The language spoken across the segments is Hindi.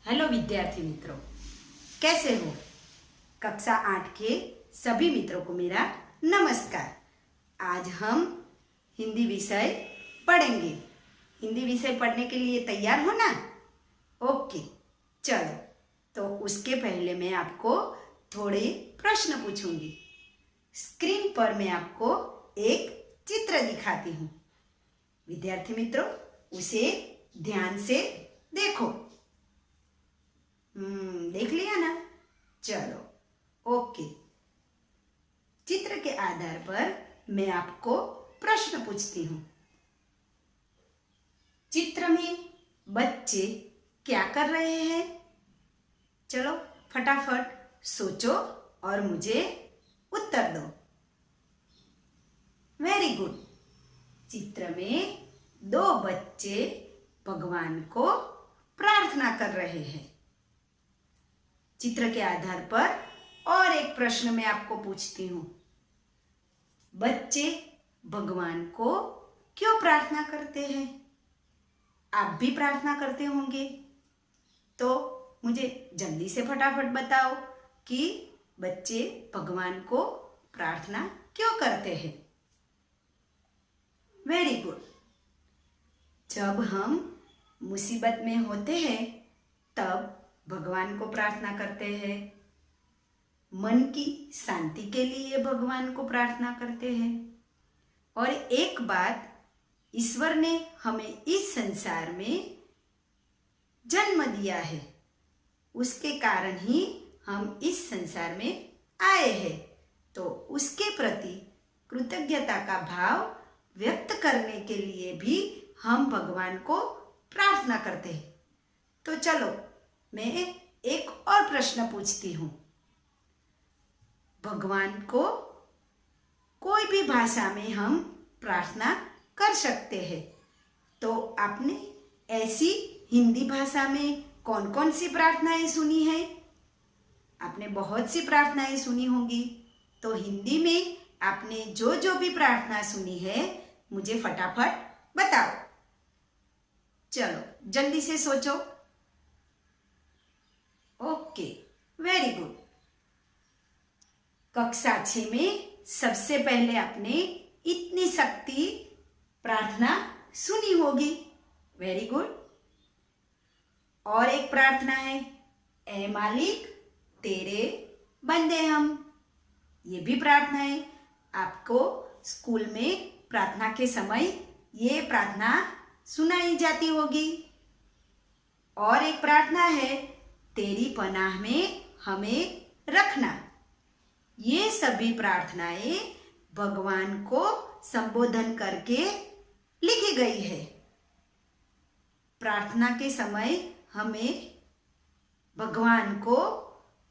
हेलो विद्यार्थी मित्रों, कैसे हो? कक्षा 8 के सभी मित्रों को मेरा नमस्कार। आज हम हिंदी विषय पढ़ेंगे। हिंदी विषय पढ़ने के लिए तैयार हो ना? ओके, चलो। तो उसके पहले मैं आपको थोड़े प्रश्न पूछूंगी। स्क्रीन पर मैं आपको एक चित्र दिखाती हूँ। विद्यार्थी मित्रों, उसे ध्यान से देखो। देख लिया ना? चलो, ओके। चित्र के आधार पर मैं आपको प्रश्न पूछती हूँ। चित्र में बच्चे क्या कर रहे हैं? चलो फटाफट सोचो और मुझे उत्तर दो। Very good. चित्र में दो बच्चे भगवान को प्रार्थना कर रहे हैं। चित्र के आधार पर और एक प्रश्न मैं आपको पूछती हूँ। बच्चे भगवान को क्यों प्रार्थना करते हैं? आप भी प्रार्थना करते होंगे, तो मुझे जल्दी से फटाफट बताओ कि बच्चे भगवान को प्रार्थना क्यों करते हैं? Very good. जब हम मुसीबत में होते हैं तब भगवान को प्रार्थना करते हैं। मन की शांति के लिए भगवान को प्रार्थना करते हैं। और एक बात, ईश्वर ने हमें इस संसार में जन्म दिया है, उसके कारण ही हम इस संसार में आए हैं। तो उसके प्रति कृतज्ञता का भाव व्यक्त करने के लिए भी हम भगवान को प्रार्थना करते हैं। तो चलो, मैं एक और प्रश्न पूछती हूँ। भगवान को कोई भी भाषा में हम प्रार्थना कर सकते हैं। तो आपने ऐसी हिंदी भाषा में कौन कौन सी प्रार्थनाएं सुनी है? आपने बहुत सी प्रार्थनाएं सुनी होंगी। तो हिंदी में आपने जो जो भी प्रार्थना सुनी है, मुझे फटाफट बताओ। चलो जल्दी से सोचो। Okay, very good. कक्षा 6 में सबसे पहले आपने इतनी शक्ति प्रार्थना सुनी होगी। Very good. और एक प्रार्थना है, ए मालिक तेरे बंदे हम। ये भी प्रार्थना है। आपको स्कूल में प्रार्थना के समय ये प्रार्थना सुनाई जाती होगी। और एक प्रार्थना है, तेरी पनाह में हमें रखना। ये सभी प्रार्थनाएं भगवान को संबोधन करके लिखी गई है। प्रार्थना के समय हमें भगवान को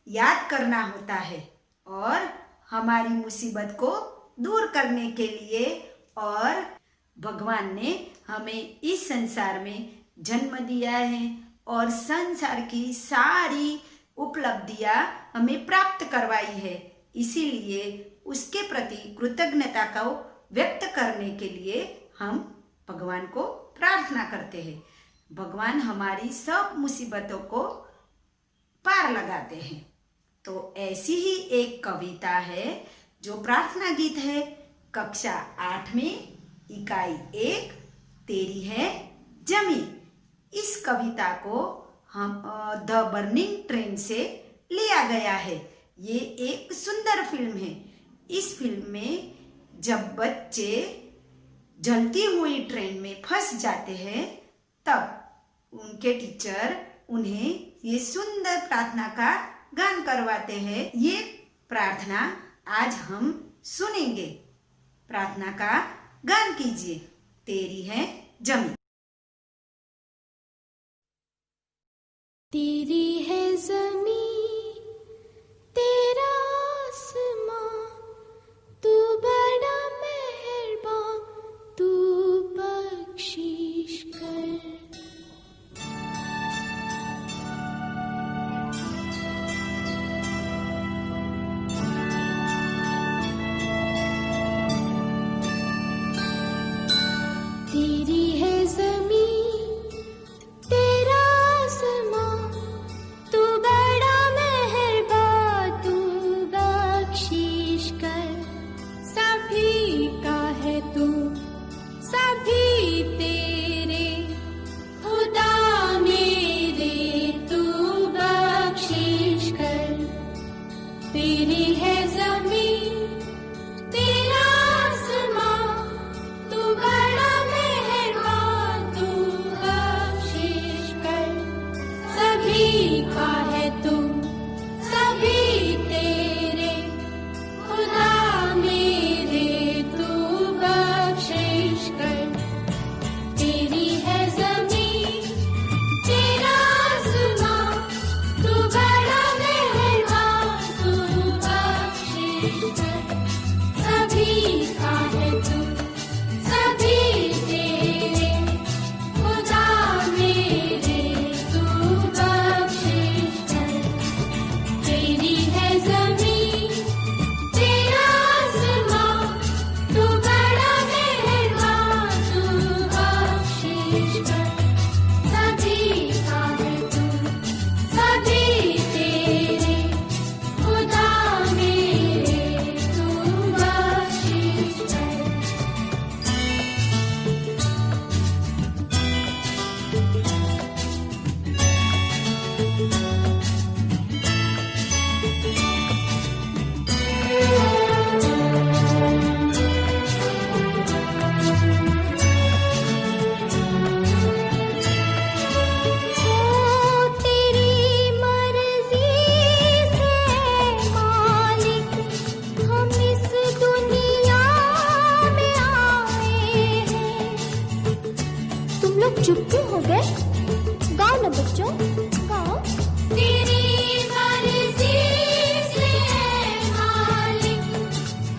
याद करना होता है और हमारी मुसीबत को दूर करने के लिए, और भगवान ने हमें इस संसार में जन्म दिया है और संसार की सारी उपलब्धियां हमें प्राप्त करवाई है। इसीलिए उसके प्रति कृतज्ञता को व्यक्त करने के लिए हम भगवान को प्रार्थना करते हैं। भगवान हमारी सब मुसीबतों को पार लगाते हैं। तो ऐसी ही एक कविता है जो प्रार्थना गीत है। कक्षा 8 में इकाई 1, तेरी है जमीन। इस कविता को हम द बर्निंग ट्रेन से लिया गया है। ये एक सुंदर फिल्म है। इस फिल्म में जब बच्चे जलती हुई ट्रेन में फंस जाते हैं, तब उनके टीचर उन्हें ये सुंदर प्रार्थना का गान करवाते हैं। ये प्रार्थना आज हम सुनेंगे। प्रार्थना का गान कीजिए, तेरी है जमीन। तेरी है ज़मीं, तेरा आसमां, तू बड़ा मेहरबान, तू बख्शिश कर। तेरी है ज़मीं, तेरा आसमां, बच्चों गाओ। तेरी मर्जी से मालिक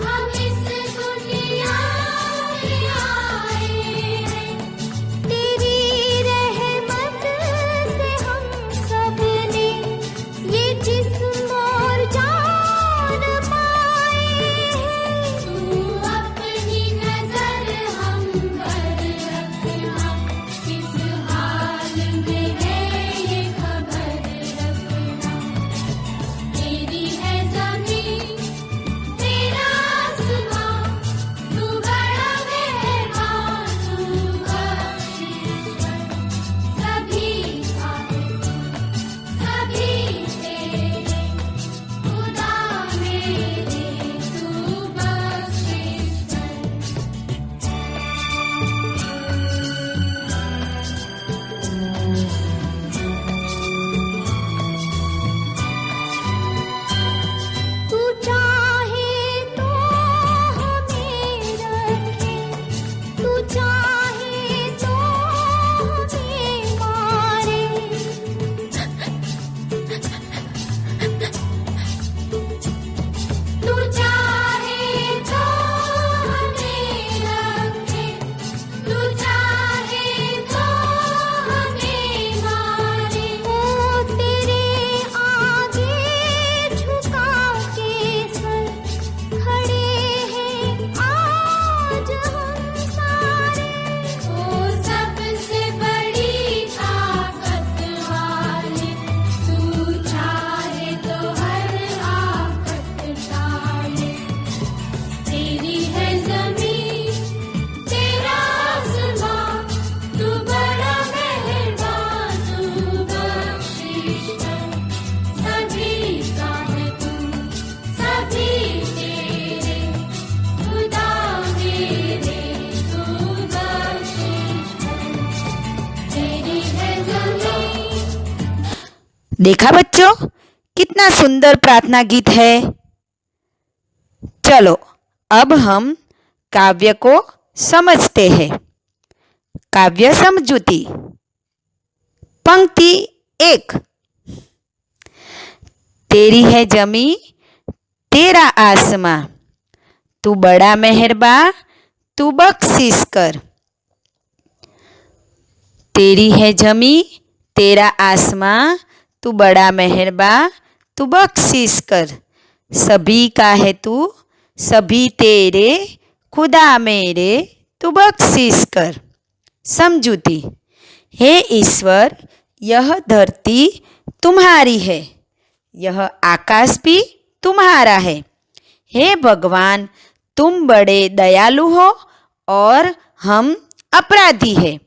हम इस दुनिया में आए हैं, तेरी रहमत से हम सब ने ये जिस्म और जान पाए हैं। तू अपनी नजर हम पर रखना, किस हाल में है ये खबर रखना। तेरी है ज़मीं तेरा आसमां, तू बड़ा मेहरबान, तू बख्शिश सभी का है तू, सभी तेरे खुदा मेरे, तू बख्शिश कर। तू चाहे तो हमें रखे, तू चाहे तो हमें मारे। तू चाहे तो हमें रखे, तू चाहे तो हमें मारे। ओ तेरे आगे झुका के सर खड़े हैं आज हम सारे। ओ सबसे बड़ी ताकत वाले, तू चाहे तो हर आफत टाले। तेरी है ज़मीं तेरा आसमां, तू बड़ा मेहरबान, तू बख्शिश कर। सभी का है तू, सभी तेरे खुदा मेरे, तू बख्शिश कर। तेरी है ज़मीं। देखा बच्चों, कितना सुंदर प्रार्थना गीत है। चलो अब हम काव्य को समझते हैं। काव्य समझूती। पंक्ति 1। तेरी है जमी तेरा आसमां, तू बड़ा मेहरबान, तू बख्शिश कर। तेरी है जमी तेरा आसमां, तू बड़ा मेहरबान, तू बख्शिश कर। सभी का है तू, सभी तेरे खुदा मेरे, तू बख्शिश कर। समझूती। हे ईश्वर, यह धरती तुम्हारी है, यह आकाश भी तुम्हारा है। हे भगवान, तुम बड़े दयालु हो और हम अपराधी हैं,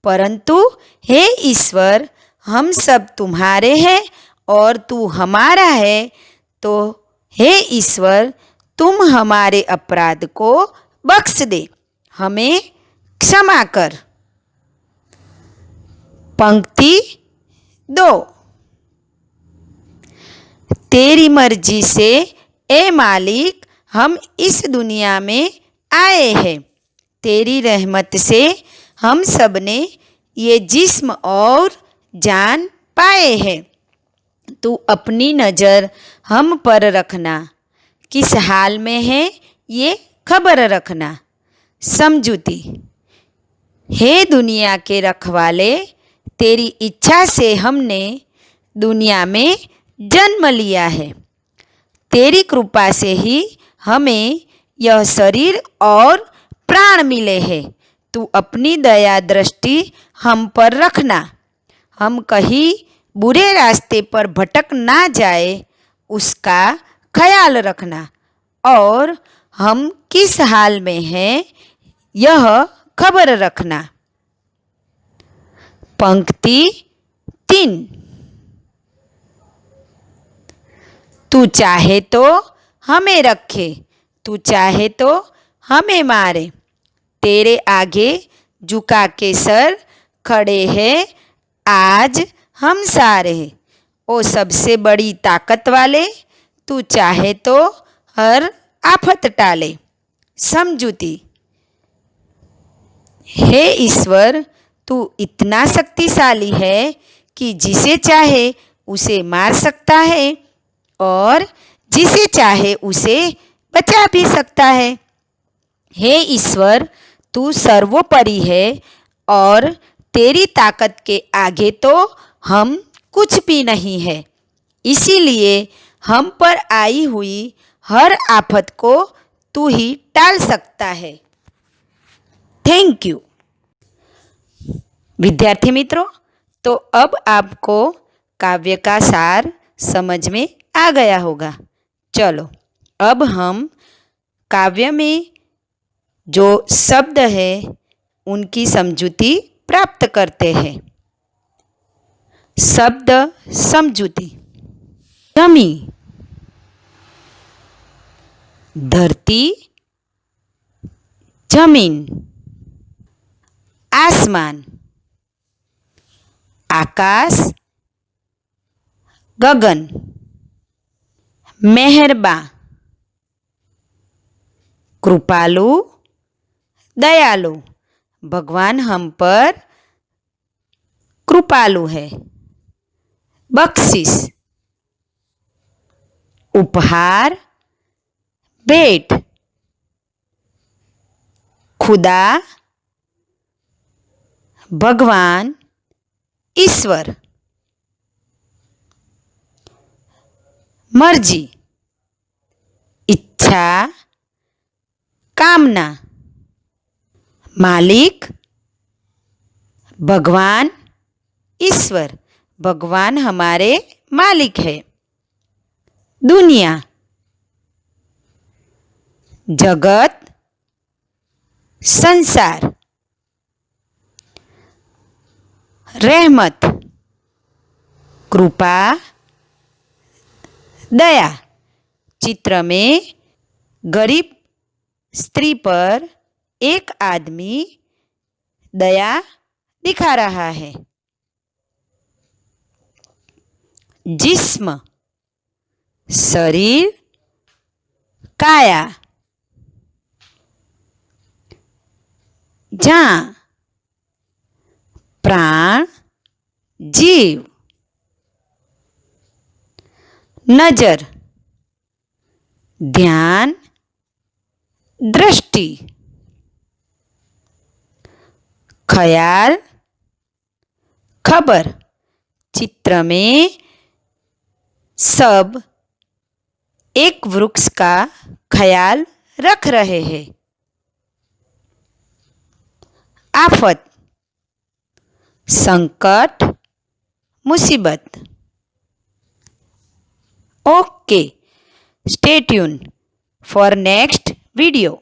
परंतु हे ईश्वर, हम सब तुम्हारे हैं और तू हमारा है। तो हे ईश्वर, तुम हमारे अपराध को बख्श दे, हमें क्षमा कर। पंक्ति 2। तेरी मर्जी से ए मालिक हम इस दुनिया में आए हैं, तेरी रहमत से हम सब ने ये जिस्म और जान पाए हैं। तू अपनी नज़र हम पर रखना, किस हाल में है ये खबर रखना। समझूती। हे दुनिया के रखवाले, तेरी इच्छा से हमने दुनिया में जन्म लिया है, तेरी कृपा से ही हमें यह शरीर और प्राण मिले हैं। तू अपनी दया दृष्टि हम पर रखना, हम कहीं बुरे रास्ते पर भटक ना जाए उसका ख्याल रखना, और हम किस हाल में हैं यह खबर रखना। पंक्ति 3। तू चाहे तो हमें रखे, तू चाहे तो हमें मारे। तेरे आगे झुका के सर खड़े हैं आज हम सारे। ओ सबसे बड़ी ताकत वाले, तू चाहे तो हर आफत टाले। समझूती। हे ईश्वर, तू इतना शक्तिशाली है कि जिसे चाहे उसे मार सकता है और जिसे चाहे उसे बचा भी सकता है। हे ईश्वर, तू सर्वोपरि है और तेरी ताकत के आगे तो हम कुछ भी नहीं है। इसीलिए हम पर आई हुई हर आफत को तू ही टाल सकता है। Thank you. विद्यार्थी मित्रों, तो अब आपको काव्य का सार समझ में आ गया होगा। चलो अब हम काव्य में जो शब्द है उनकी समझूती प्राप्त करते हैं। शब्द समझूती। जमी, धरती, जमीन। आसमान, आकाश, गगन। मेहरबान, कृपालु, दयालु। भगवान हम पर कृपालु है। बख्शिश, उपहार, भेंट। खुदा, भगवान, ईश्वर। मर्जी, इच्छा, कामना। मालिक, भगवान, ईश्वर। भगवान हमारे मालिक है। दुनिया, जगत, संसार। रहमत, कृपा, दया। चित्र में गरीब स्त्री पर एक आदमी दया दिखा रहा है। जिस्म, शरीर, काया। जान, प्राण, जीव। नजर, ध्यान, दृष्टि। ख्याल, खबर। चित्र में सब एक वृक्ष का ख्याल रख रहे हैं। आफत, संकट, मुसीबत। Okay, stay tune for next video.